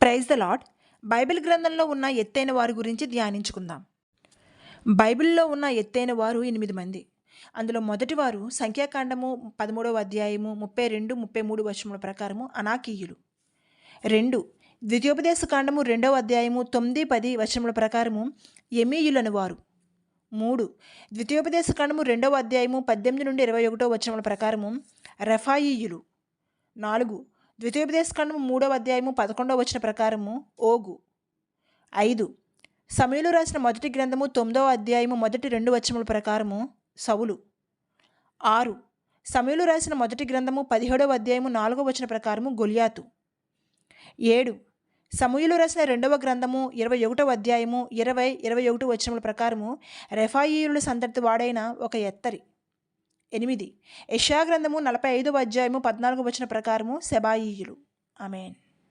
Praise the lord. Bible గ్రంథంలో ఉన్న ఎత్తైన వారి గురించి ధ్యానించుకుందాం. బైబిల్లో ఉన్న ఎత్తైన వారు 8 మంది. అందులో మొదటివారు సంఖ్యాకాండము 13వ అధ్యాయము 32, 33 వచనముల ప్రకారము అనాకీయులు. 2 ద్వితీయోపదేశ కాండము 2వ అధ్యాయము 9, 10 వచనముల ప్రకారము ఎమీయులను వారు. 3 ద్వితీయోపదేశ కాండము 2వ అధ్యాయము 18 నుండి 21 వచనముల ప్రకారము రెఫాయీయులు. 4 ద్వితీయోపదేశ కాండము 3వ అధ్యాయము 11వ వచన ప్రకారము ఓగు. 5 సమూయేలు రాసిన మొదటి గ్రంథము 9వ అధ్యాయము మొదటి 2 వచనముల ప్రకారము సౌలు. 6 సమూయేలు రాసిన మొదటి గ్రంథము 17వ అధ్యాయము 4వ వచన ప్రకారము గొలియాతు. 7 సమూయేలు రాసిన 2వ గ్రంథము 21వ అధ్యాయము 20, 21 వచనముల ప్రకారము రెఫాయీయుల సంతతి వాడైన ఒక ఎత్తరి. 8 యెషయా గ్రంథము 45వ అధ్యాయము 14వ వచన ప్రకారము సెబాయీయులు. ఆమేన్.